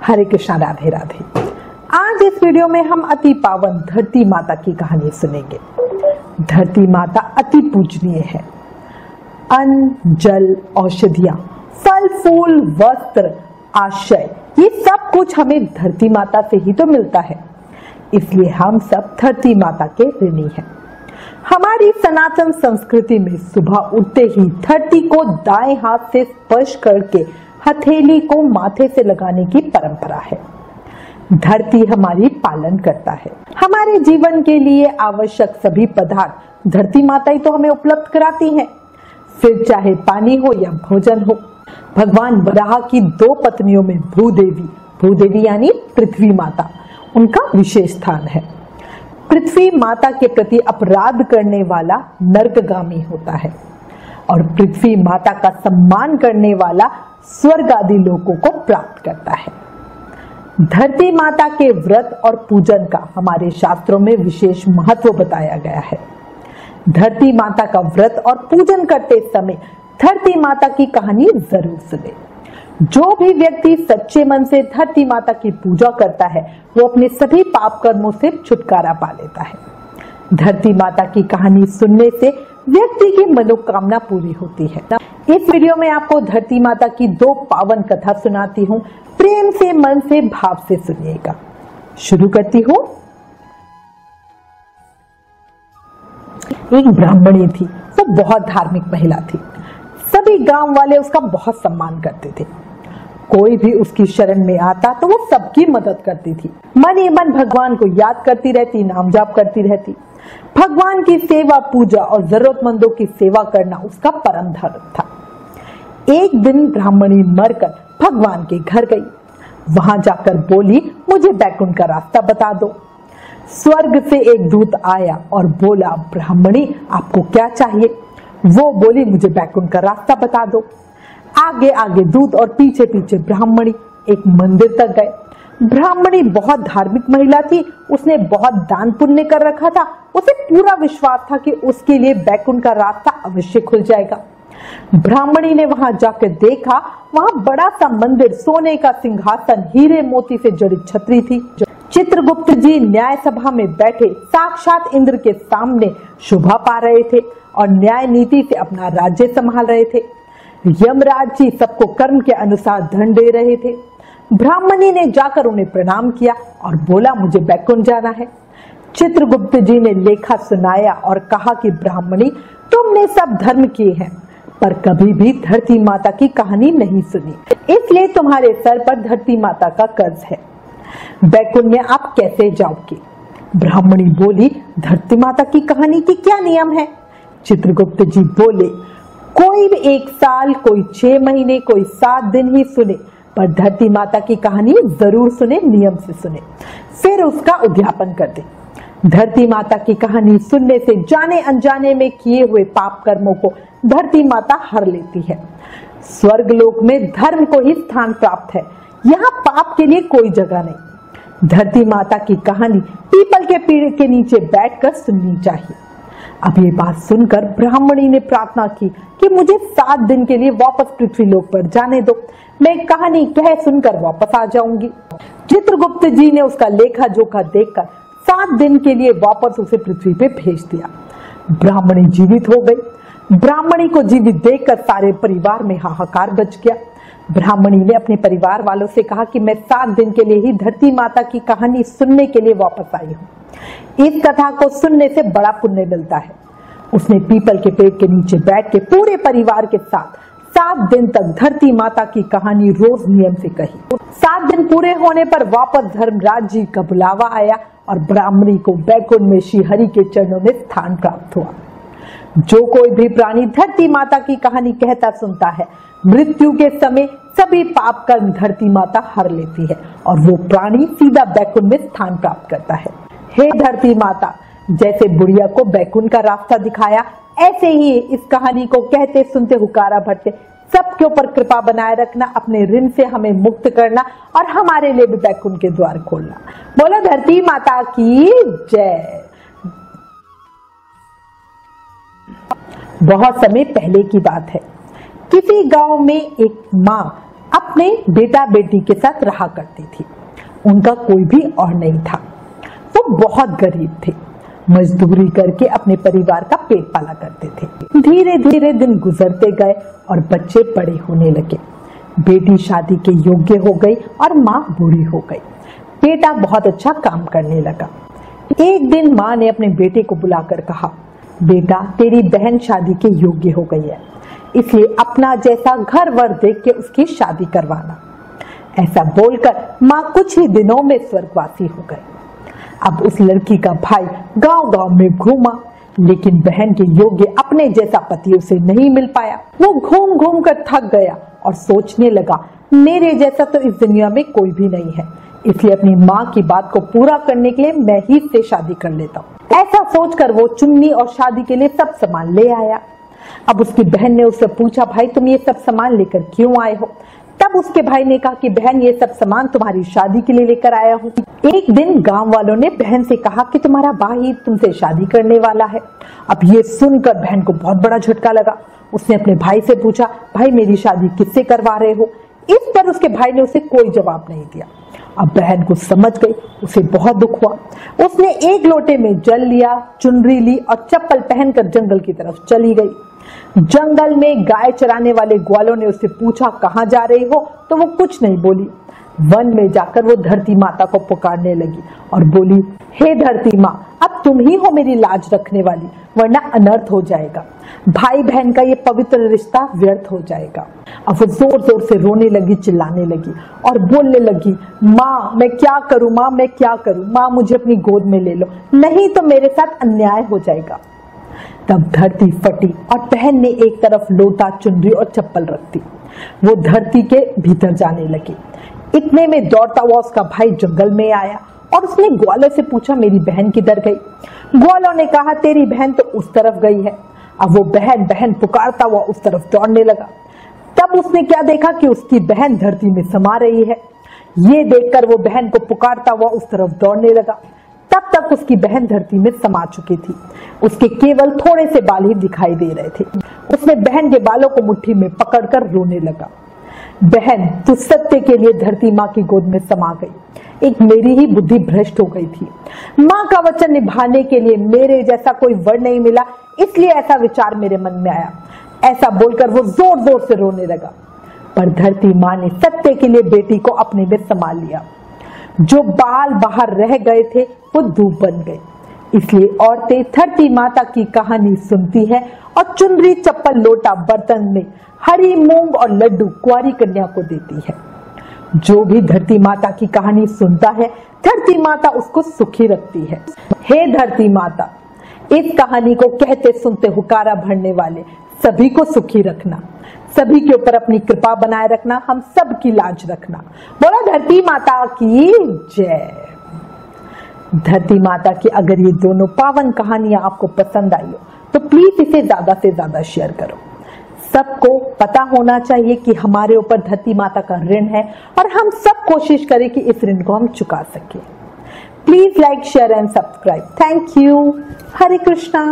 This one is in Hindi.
हरे कृष्णा, राधे राधे। आज इस वीडियो में हम अति पावन धरती माता की कहानी सुनेंगे। धरती माता अति पूजनीय है। अन्न, जल, औषधियां, फल फूल, वस्त्र, आश्रय, ये सब कुछ हमें धरती माता से ही तो मिलता है। इसलिए हम सब धरती माता के ऋणी हैं। हमारी सनातन संस्कृति में सुबह उठते ही धरती को दाएं हाथ से स्पर्श करके हथेली को माथे से लगाने की परंपरा है। धरती हमारी पालन करता है। हमारे जीवन के लिए आवश्यक सभी पदार्थ धरती माता ही तो हमें उपलब्ध कराती है। फिर चाहे पानी हो या भोजन हो। भगवान वराह की दो पत्नियों में भूदेवी यानी पृथ्वी माता, उनका विशेष स्थान है। पृथ्वी माता के प्रति अपराध करने वाला नरकगामी होता है और पृथ्वी माता का सम्मान करने वाला स्वर्ग आदि लोकों को प्राप्त करता है। धरती माता के व्रत और पूजन का हमारे शास्त्रों में विशेष महत्व बताया गया है। धरती माता का व्रत और पूजन करते समय धरती माता की कहानी जरूर सुने। जो भी व्यक्ति सच्चे मन से धरती माता की पूजा करता है वो अपने सभी पाप कर्मों से छुटकारा पा लेता है। धरती माता की कहानी सुनने से व्यक्ति की मनोकामना पूरी होती है। इस वीडियो में आपको धरती माता की दो पावन कथा सुनाती हूँ। प्रेम से, मन से, भाव से सुनिएगा। शुरू करती हूँ। एक ब्राह्मणी थी, वो बहुत धार्मिक महिला थी। सभी गांव वाले उसका बहुत सम्मान करते थे। कोई भी उसकी शरण में आता तो वो सबकी मदद करती थी। मन ही मन भगवान को याद करती रहती, नाम जाप करती रहती। भगवान की सेवा, पूजा और जरूरतमंदों की सेवा करना उसका परम धर्म था। एक दिन ब्राह्मणी मरकर भगवान के घर गई। वहां जाकर बोली, मुझे बैकुंठ का रास्ता बता दो। स्वर्ग से एक दूत आया और बोला, ब्राह्मणी आपको क्या चाहिए? वो बोली, मुझे बैकुंठ का रास्ता बता दो। आगे आगे दूत और पीछे पीछे ब्राह्मणी एक मंदिर तक गए। ब्राह्मणी बहुत धार्मिक महिला थी। उसने बहुत दान पुण्य कर रखा था। उसे पूरा विश्वास था कि उसके लिए बैकुंठ का रास्ता अवश्य खुल जाएगा। ब्राह्मणी ने वहां जाकर देखा, वहां बड़ा सा मंदिर, सोने का सिंहासन, हीरे मोती से जड़ित छतरी थी। चित्रगुप्त जी न्याय सभा में बैठे साक्षात इंद्र के सामने शोभा पा रहे थे और न्याय नीति से अपना राज्य संभाल रहे थे। यमराज जी सबको कर्म के अनुसार दंड दे रहे थे। ब्राह्मणी ने जाकर उन्हें प्रणाम किया और बोला, मुझे बैकुंठ जाना है। चित्रगुप्त जी ने लेखा सुनाया और कहा कि ब्राह्मणी, तुमने सब धर्म किए हैं पर कभी भी धरती माता की कहानी नहीं सुनी, इसलिए तुम्हारे सर पर धरती माता का कर्ज है। बैकुंठ में आप कैसे जाओगे? ब्राह्मणी बोली, धरती माता की कहानी की क्या नियम है? चित्रगुप्त जी बोले, कोई भी 1 साल, कोई 6 महीने, कोई 7 दिन ही सुने, पर धरती माता की कहानी जरूर सुने, नियम से सुने, फिर उसका उद्यापन कर दे। धरती माता की कहानी सुनने से जाने अनजाने में किए हुए पाप कर्मों को धरती माता हर लेती है। स्वर्ग लोक में धर्म को ही स्थान प्राप्त है। यहाँ पाप के लिए कोई जगह नहीं। धरती माता की कहानी पीपल के पेड़ के नीचे बैठकर सुननी चाहिए। अब ये बात सुनकर ब्राह्मणी ने प्रार्थना की कि मुझे 7 दिन के लिए वापस पृथ्वी लोक पर जाने दो, मैं कहानी कह सुनकर वापस आ जाऊंगी। चित्रगुप्त जी ने उसका लेखा जोखा देखकर 7 दिन के लिए वापस उसे पृथ्वी पे भेज दिया। ब्राह्मणी जीवित हो गई। ब्राह्मणी को जीवित देखकर सारे परिवार में हाहाकार मच गया। ब्राह्मणी ने अपने परिवार वालों से कहा कि मैं 7 दिन के लिए ही धरती माता की कहानी सुनने के लिए वापस आई हूँ। इस कथा को सुनने से बड़ा पुण्य मिलता है। उसने पीपल के पेड़ के नीचे बैठ के पूरे परिवार के साथ 7 दिन तक धरती माता की कहानी रोज नियम से कही। 7 दिन पूरे होने पर वापस धर्मराज जी का बुलावा आया और ब्राह्मणी को बैकुंठ में श्री हरि के चरणों में स्थान प्राप्त हुआ। जो कोई भी प्राणी धरती माता की कहानी कहता सुनता है, मृत्यु के समय सभी पाप कर्म धरती माता हर लेती है और वो प्राणी सीधा बैकुंठ में स्थान प्राप्त करता है। हे धरती माता, जैसे बुढ़िया को बैकुंठ का रास्ता दिखाया, ऐसे ही इस कहानी को कहते सुनते हुकारा भरते सबके ऊपर कृपा बनाए रखना, अपने ऋण से हमें मुक्त करना और हमारे लिए भी बैकुंठ के द्वार खोलना। बोलो धरती माता की जय। बहुत समय पहले की बात है। किसी गांव में एक माँ अपने बेटा बेटी के साथ रहा करती थी। उनका कोई भी और नहीं था। वो बहुत गरीब थे, मजदूरी करके अपने परिवार का पेट पाला करते थे। धीरे धीरे दिन गुजरते गए और बच्चे बड़े होने लगे। बेटी शादी के योग्य हो गई और माँ बूढ़ी हो गई। बेटा बहुत अच्छा काम करने लगा। एक दिन माँ ने अपने बेटे को बुलाकर कहा, बेटा तेरी बहन शादी के योग्य हो गई है, इसलिए अपना जैसा घर वर देख के उसकी शादी करवाना। ऐसा बोलकर माँ कुछ ही दिनों में स्वर्गवासी हो गए। अब उस लड़की का भाई गांव गांव में घूमा, लेकिन बहन के योग्य अपने जैसा पति उसे नहीं मिल पाया। वो घूम घूम कर थक गया और सोचने लगा, मेरे जैसा तो इस दुनिया में कोई भी नहीं है, इसलिए अपनी माँ की बात को पूरा करने के लिए मैं ही से शादी कर लेता हूँ। ऐसा सोचकर वो चुन्नी और शादी के लिए सब सामान ले आया। अब उसकी बहन ने उससे पूछा, भाई तुम ये सब सामान लेकर क्यों आए हो? तब उसके भाई ने कहा कि बहन ये सब सामान तुम्हारी शादी के लिए लेकर आया हूँ। एक दिन गांव वालों ने बहन से कहा कि तुम्हारा भाई तुमसे शादी करने वाला है। अब ये सुनकर बहन को बहुत बड़ा झटका लगा। उसने अपने भाई से पूछा, भाई मेरी शादी किससे करवा रहे हो? इस पर उसके भाई ने उसे कोई जवाब नहीं दिया। अब बहन को समझ गई, उसे बहुत दुख हुआ। उसने एक लोटे में जल लिया, चुनरी ली और चप्पल पहनकर जंगल की तरफ चली गई। जंगल में गाय चराने वाले ग्वालों ने उससे पूछा, कहाँ जा रही हो? तो वो कुछ नहीं बोली। वन में जाकर वो धरती माता को पुकारने लगी और बोली, हे धरती माँ, अब तुम ही हो मेरी लाज रखने वाली, वरना अनर्थ हो जाएगा। भाई बहन का ये पवित्र रिश्ता व्यर्थ हो जाएगा। अब वो जोर जोर से रोने लगी, चिल्लाने लगी और बोलने लगी, माँ मैं क्या करूँ, माँ मैं क्या करूँ, माँ मुझे अपनी गोद में ले लो, नहीं तो मेरे साथ अन्याय हो जाएगा। तब धरती फटी और बहन ने एक तरफ लोटा, चुनरी और चप्पल रख दी। वो धरती के भीतर जाने लगी। इतने में दौड़ता हुआ उसका भाई जंगल में आया और उसने ग्वालों से पूछा, मेरी बहन किधर गई? ग्वालों ने कहा, तेरी बहन तो उस तरफ गई है। अब वो बहन बहन पुकारता हुआ उस तरफ दौड़ने लगा। तब उसने क्या देखा कि उसकी बहन धरती में समा रही है। ये देखकर वो बहन को पुकारता हुआ उस तरफ दौड़ने लगा। तब तक उसकी बहन धरती में समा चुकी थी। उसके केवल थोड़े से बाल ही दिखाई दे रहे थे। उसने बहन के बालों को मुट्ठी में पकड़कर रोने लगा। बहन तू सत्य के लिए धरती माँ की गोद में समा गई। एक मेरी ही बुद्धि भ्रष्ट हो गई थी। माँ का वचन निभाने के लिए मेरे जैसा कोई वर नहीं मिला, इसलिए ऐसा विचार मेरे मन में आया। ऐसा बोलकर वो जोर जोर से रोने लगा। पर धरती माँ ने सत्य के लिए बेटी को अपने में समा लिया। जो बाल बाहर रह गए थे वो धूप बन गए। इसलिए औरतें धरती माता की कहानी सुनती है और चुनरी, चप्पल, लोटा, बर्तन में हरी मूंग और लड्डू कुंवारी कन्या को देती है। जो भी धरती माता की कहानी सुनता है, धरती माता उसको सुखी रखती है। हे धरती माता, इस कहानी को कहते सुनते हुकारा भरने वाले सभी को सुखी रखना, सभी के ऊपर अपनी कृपा बनाए रखना, हम सब की लाज रखना। बोलो धरती माता की जय। धरती माता की अगर ये दोनों पावन कहानियां आपको पसंद आई हो तो प्लीज इसे ज्यादा से ज्यादा शेयर करो। सबको पता होना चाहिए कि हमारे ऊपर धरती माता का ऋण है और हम सब कोशिश करें कि इस ऋण को हम चुका सकें। Please like, share and subscribe. Thank you. Hare Krishna.